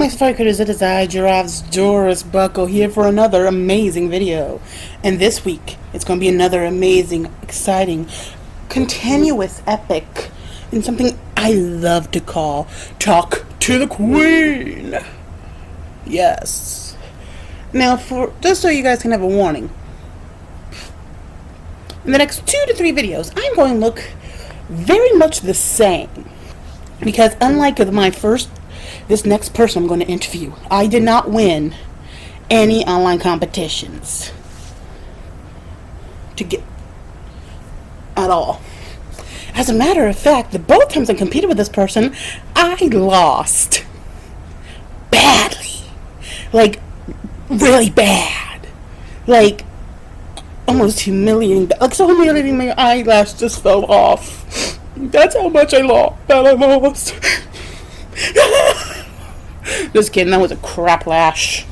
my safari critters, it is I, Giraffes Doris Buckle, here for another amazing video. And this week, it's going to be another amazing, exciting, continuous epic, and something I love to call Talk to the Queen. Yes. Now, for just so you guys can have a warning, in the next 2 to 3 videos, I'm going to look very much the same. Because unlike this next person I'm going to interview, I did not win any online competitions to get at all. As a matter of fact, the both times I competed with this person, I lost badly. Like, really bad. Like, almost humiliating. Like, so humiliating my eyelash just fell off. That's how much I lost. Just kidding, that was a crap lash.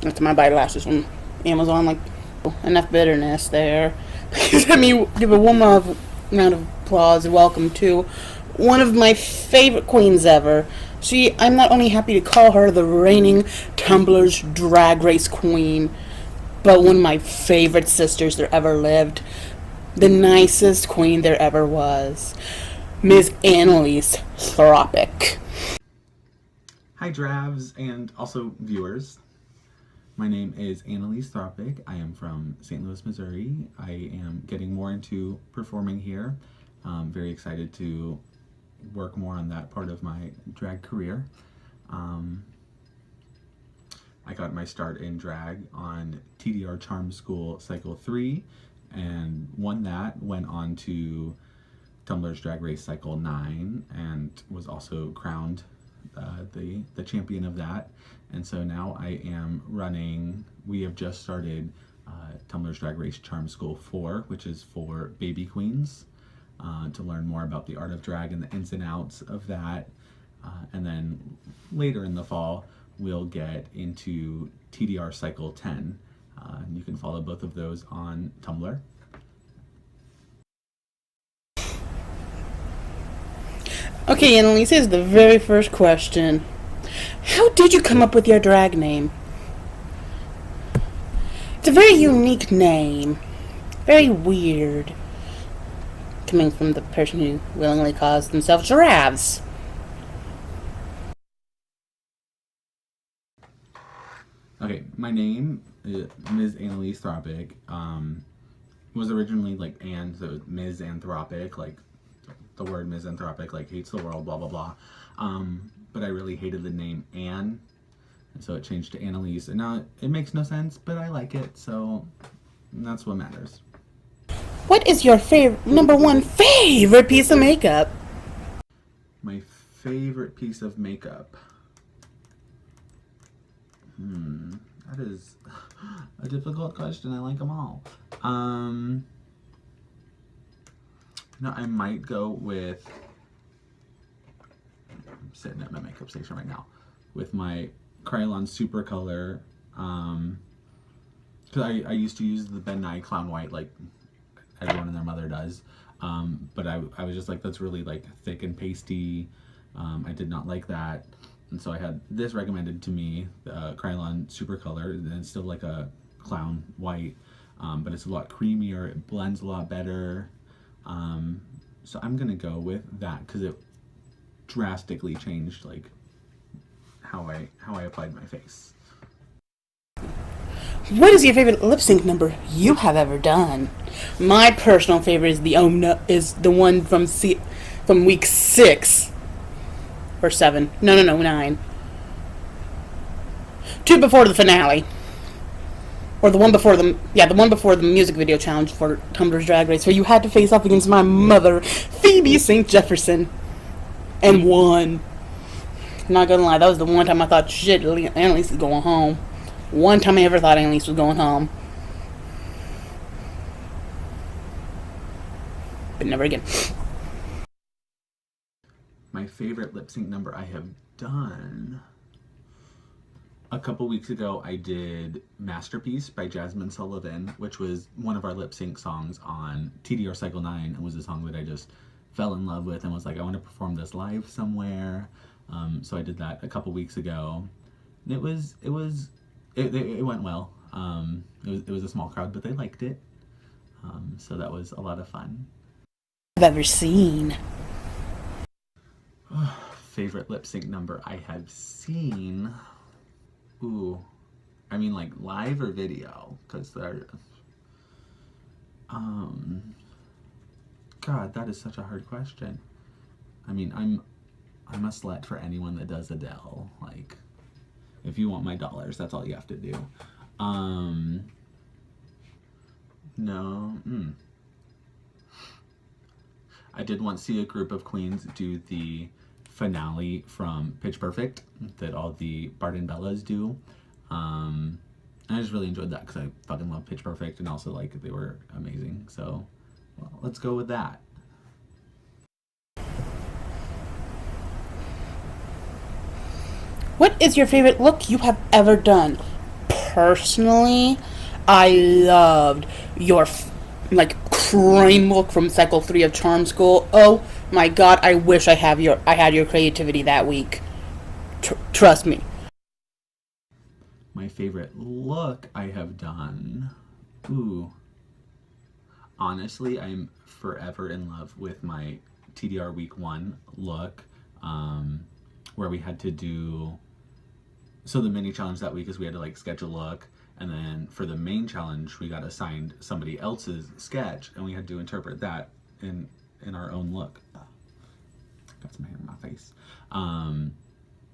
That's my bite lashes from Amazon. Like, enough bitterness there. Let me give a warm round of applause and welcome to one of my favorite queens ever. I'm not only happy to call her the reigning Tumblr's Drag Race Queen, but one of my favorite sisters there ever lived. The nicest queen there ever was. Ms. Annalise Thropic. Hi Dravs and also viewers. My name is Annalise Thropic. I am from St. Louis, Missouri. I am getting more into performing here. Very excited to work more on that part of my drag career. I got my start in drag on TDR Charm School Cycle 3 and won that, went on to Tumblr's Drag Race Cycle 9 and was also crowned the champion of that. And so now I am running, we have just started Tumblr's Drag Race Charm School 4, which is for baby queens, to learn more about the art of drag and the ins and outs of that. And then later in the fall, we'll get into TDR Cycle 10. You can follow both of those on Tumblr. Okay, Annalise, here's the very first question. How did you come up with your drag name? It's a very unique name. Very weird. Coming from the person who willingly calls themselves Giraffes. Okay, my name, Ms. Annalise Thropic, was originally like Anne, so Ms. Anthropic, like the word misanthropic, like hates the world, blah, blah, blah. But I really hated the name Anne, and so it changed to Annalise. And now it makes no sense, but I like it, so that's what matters. What is your number one favorite piece of makeup? My favorite piece of makeup? That is a difficult question. I like them all. No, I might go with, I'm sitting at my makeup station right now, with my Kryolan Super Color, because I used to use the Ben Nye Clown White like everyone and their mother does, but I was just like, that's really like thick and pasty. I did not like that, and so I had this recommended to me, the Kryolan Super Color, and it's still like a clown white, but it's a lot creamier, it blends a lot better. So I'm gonna go with that because it drastically changed like how I applied my face. What is your favorite lip sync number you have ever done? My personal favorite is the one from week 6 or 7. No, 9. 2 before the finale. Or the one before the music video challenge for Tumblr's Drag Race, where you had to face off against my mother, Phoebe St. Jefferson, and won. Not gonna lie, that was the one time I thought, shit, Annalise is going home. One time I ever thought Annalise was going home. But never again. My favorite lip sync number I have done. A couple weeks ago, I did Masterpiece by Jasmine Sullivan, which was one of our lip sync songs on TDR Cycle 9, and was a song that I just fell in love with and was like, I want to perform this live somewhere. So I did that a couple weeks ago. And it went well. It was a small crowd, but they liked it. So that was a lot of fun. I've ever seen. Favorite lip sync number I have seen. Ooh, I mean like live or video, because they're. Um, God, that is such a hard question. I mean, I'm a slut for anyone that does Adele. Like, if you want my dollars, that's all you have to do. Um, no. I did once see a group of queens do the finale from Pitch Perfect that all the Bart and Bellas do. I just really enjoyed that because I fucking love Pitch Perfect, and also like they were amazing. So, well, let's go with that. What is your favorite look you have ever done? Personally, I loved your like cream look from Cycle 3 of Charm School. Oh my god, I wish I had your creativity that week. Trust me. My favorite look I have done. Ooh. Honestly, I'm forever in love with my TDR Week 1 look, where we had to do. So the mini challenge that week is we had to like sketch a look, and then for the main challenge, we got assigned somebody else's sketch, and we had to interpret that in our own look. Got some hair in my face.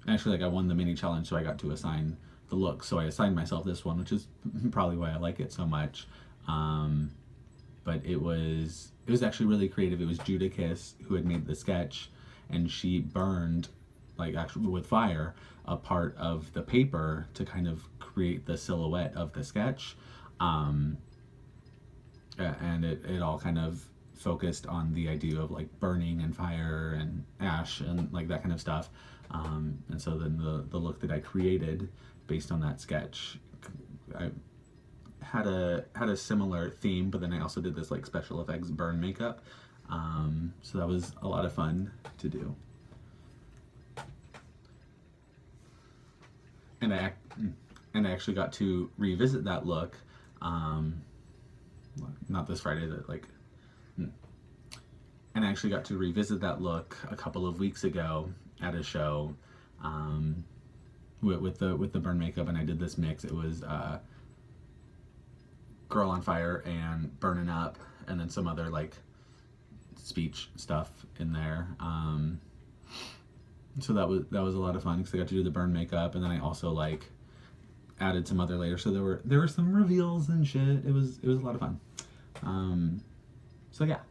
Actually, like I won the mini challenge, so I got to assign the look. So I assigned myself this one, which is probably why I like it so much. But it was actually really creative. It was Judicus who had made the sketch, and she burned, like actually with fire, a part of the paper to kind of create the silhouette of the sketch. And it all kind of focused on the idea of like burning and fire and ash and like that kind of stuff. And so then the look that I created based on that sketch, I had a similar theme, but then I also did this like special effects burn makeup. So that was a lot of fun to do. And I actually got to revisit that look, not this Friday, that like, and I actually got to revisit that look a couple of weeks ago at a show, with the burn makeup, and I did this mix. It was Girl on Fire and Burning Up, and then some other like speech stuff in there. So that was a lot of fun because I got to do the burn makeup, and then I also like added some other layers. So there were some reveals and shit. It was a lot of fun. So yeah.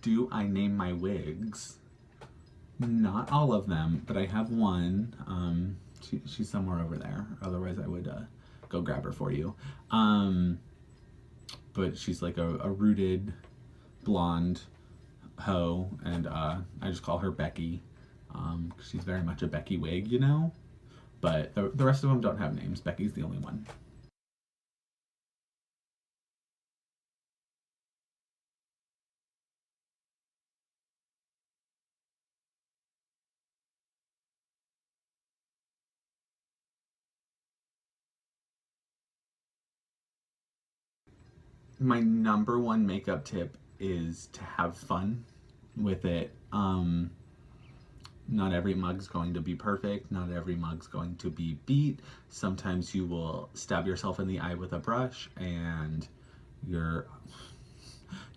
Do I name my wigs? Not all of them, but I have one. She's somewhere over there. Otherwise, I would go grab her for you. But she's like a rooted blonde hoe, and I just call her Becky. She's very much a Becky wig, you know? But the rest of them don't have names. Becky's the only one. My number one makeup tip is to have fun with it. Not every mug's going to be perfect. Not every mug's going to be beat. Sometimes you will stab yourself in the eye with a brush, and your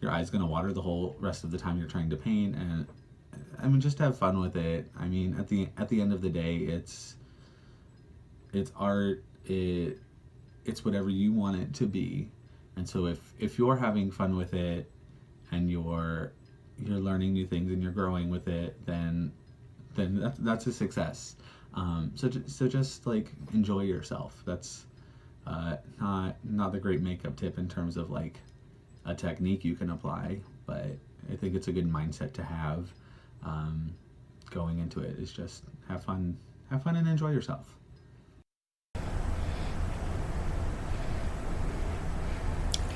eye's gonna water the whole rest of the time you're trying to paint. And I mean, just have fun with it. I mean, at the end of the day, it's art. it's whatever you want it to be. And so if you're having fun with it and you're learning new things and you're growing with it, then that's a success. So just like enjoy yourself. That's not the great makeup tip in terms of like a technique you can apply, but I think it's a good mindset to have going into it. Is just have fun and enjoy yourself.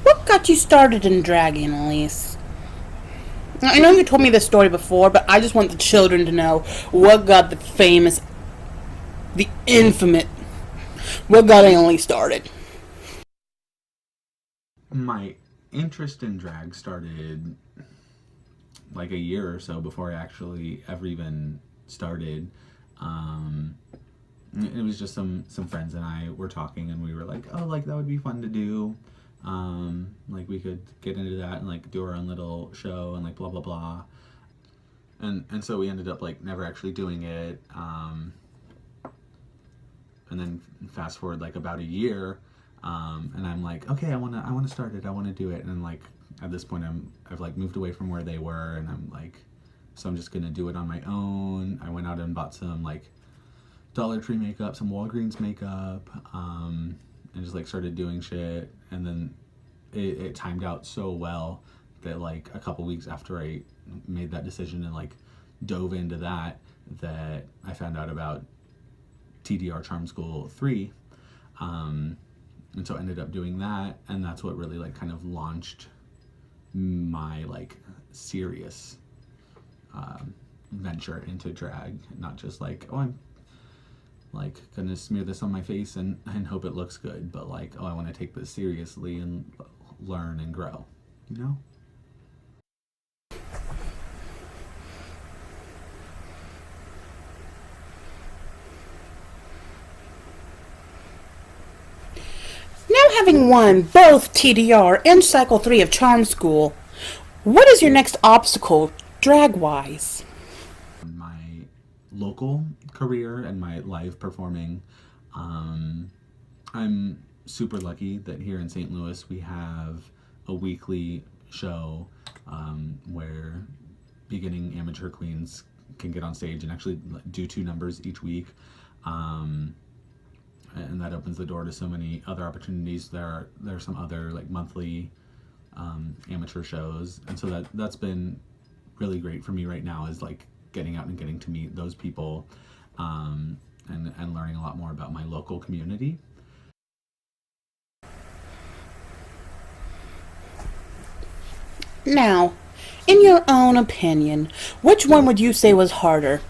What got you started in dragging, Elise? I know you told me this story before, but I just want the children to know what got the infamous, what got Annalise started. My interest in drag started like a year or so before I actually ever even started. It was just some friends and I were talking, and we were like, oh, like that would be fun to do. Like we could get into that and like do our own little show and like blah blah blah. And so we ended up like never actually doing it. And then fast forward like about a year, and I'm like, okay, I wanna start it. I wanna do it. And like at this point, I've like moved away from where they were, and I'm like, so I'm just gonna do it on my own. I went out and bought some like Dollar Tree makeup, some Walgreens makeup, and just like started doing shit. And then it timed out so well that like a couple weeks after I made that decision and like dove into that I found out about TDR Charm School 3. And so I ended up doing that, and that's what really like kind of launched my like serious venture into drag. Not just like, oh, I'm like gonna smear this on my face and hope it looks good, but like, oh, I want to take this seriously and learn and grow, you know? Now, having won both TDR and Cycle 3 of Charm School, what is your next obstacle, drag-wise? My local career and my live performing, I'm super lucky that here in St. Louis we have a weekly show where beginning amateur queens can get on stage and actually do 2 numbers each week. And that opens the door to so many other opportunities. There are some other like monthly amateur shows, and so that's been really great for me right now, is like getting out and getting to meet those people, and learning a lot more about my local community. Now, in your own opinion, which one would you say was harder?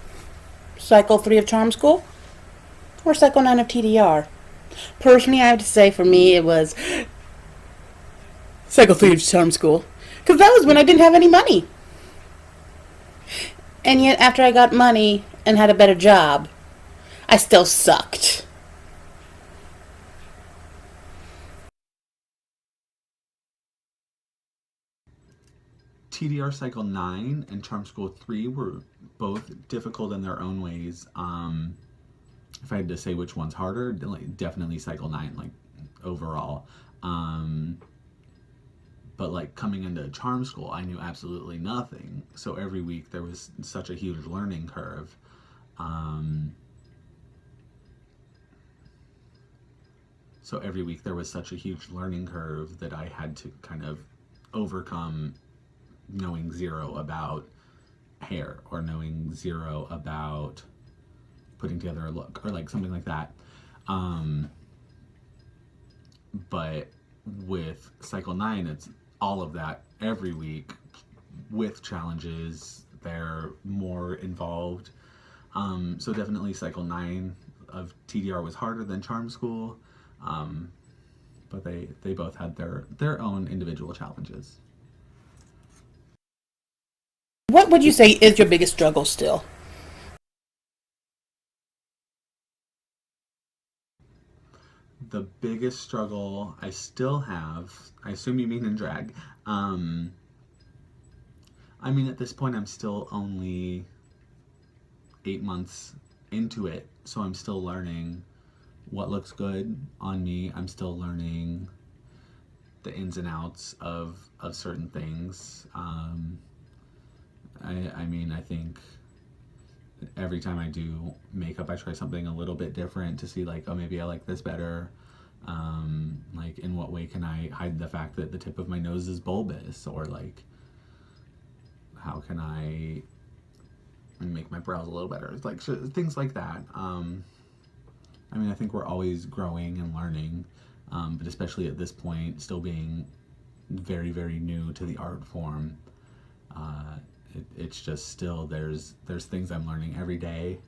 Cycle 3 of Charm School or Cycle 9 of TDR? Personally, I have to say for me it was Cycle 3 of Charm School, because that was when I didn't have any money. And yet after I got money and had a better job, I still sucked. TDR Cycle 9 and Charm School 3 were both difficult in their own ways. If I had to say which one's harder, definitely Cycle 9, like overall. But like coming into Charm School, I knew absolutely nothing. So every week there was such a huge learning curve. So every week there was such a huge learning curve that I had to kind of overcome knowing zero about hair, or knowing zero about putting together a look, or like something like that. But with Cycle 9, it's all of that every week with challenges. They're more involved. So definitely Cycle 9 of TDR was harder than Charm School. But they both had their own individual challenges. What would you say is your biggest struggle still? The biggest struggle I still have, I assume you mean in drag. I mean, at this point, I'm still only 8 months into it, so I'm still learning what looks good on me. I'm still learning the ins and outs of certain things. I mean, I think every time I do makeup, I try something a little bit different to see like, oh, maybe I like this better. Like, in what way can I hide the fact that the tip of my nose is bulbous, or like, how can I make my brows a little better? It's like things like that. I mean, I think we're always growing and learning, but especially at this point, still being very, very new to the art form. It's just still, there's things I'm learning every day,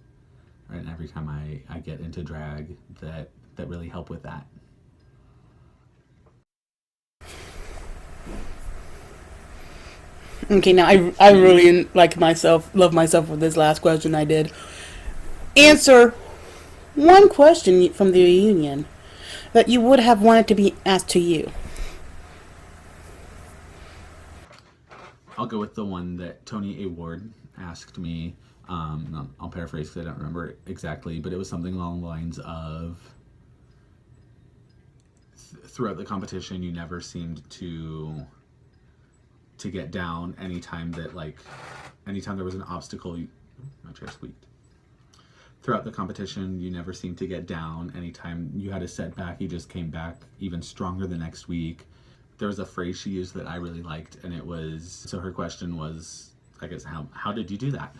right? And every time I get into drag that really help with that. Okay, now I really love myself with this last question I did. Answer one question from the reunion that you would have wanted to be asked to you. I'll go with the one that Tony A. Ward asked me. I'll paraphrase because I don't remember it exactly, but it was something along the lines of, throughout the competition, you never seemed to get down anytime there was an obstacle. My chair squeaked. Throughout the competition, you never seemed to get down. Anytime you had a setback, you just came back even stronger the next week. There was a phrase she used that I really liked, and it was, so her question was, I guess, how did you do that?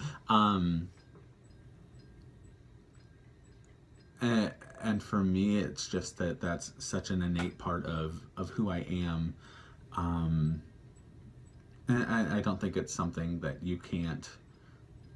And for me, it's just that's such an innate part of who I am. And I don't think it's something that you can't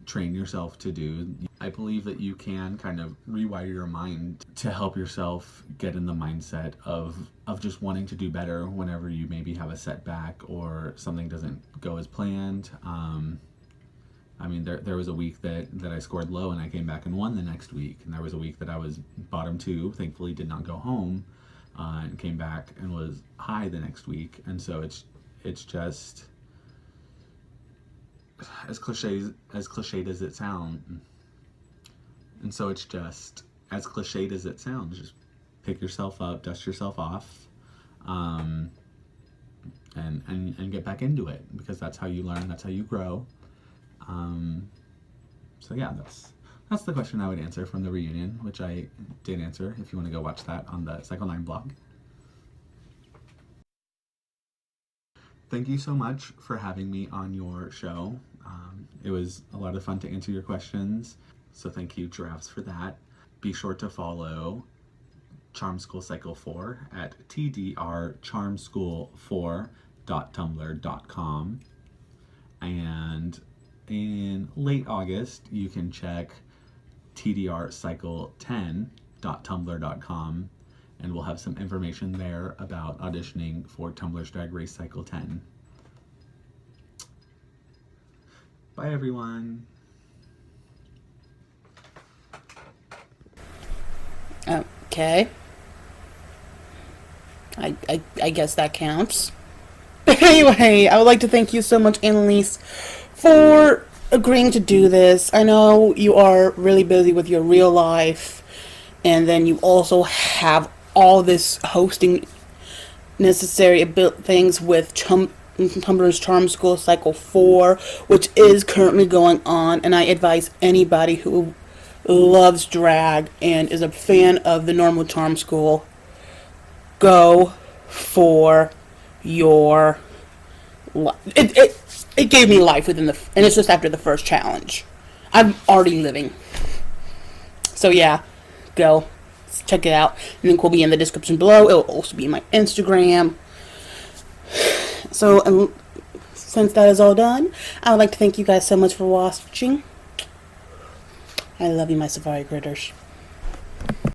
train yourself to do. I believe that you can kind of rewire your mind to help yourself get in the mindset of just wanting to do better whenever you maybe have a setback or something doesn't go as planned. I mean, there was a week that I scored low and I came back and won the next week. And there was a week that I was bottom 2, thankfully did not go home, and came back and was high the next week. And so it's just, as cliched as it sounds. And so it's just, as cliched as it sounds, just pick yourself up, dust yourself off, and get back into it, because that's how you learn, that's how you grow. So yeah, that's the question I would answer from the reunion, which I did answer, if you want to go watch that on the Cycle 9 blog. Thank you so much for having me on your show. It was a lot of fun to answer your questions, so thank you, Giraffes, for that. Be sure to follow Charm School Cycle 4 at tdrcharmschool4.tumblr.com, and in late August you can check tdrcycle10.tumblr.com, and we'll have some information there about auditioning for Tumblr's Drag Race Cycle 10. Bye, everyone. Okay. I guess that counts. But anyway, I would like to thank you so much, Annalise, for agreeing to do this. I know you are really busy with your real life, and then you also have all this hosting necessary things with Tumblr's Charm School Cycle 4, which is currently going on, and I advise anybody who loves drag and is a fan of the normal Charm School, go for your it gave me life and it's just after the first challenge. I'm already living. So yeah, go check it out. Link will be in the description below. It will also be in my Instagram. So since that is all done, I would like to thank you guys so much for watching. I love you, my safari critters.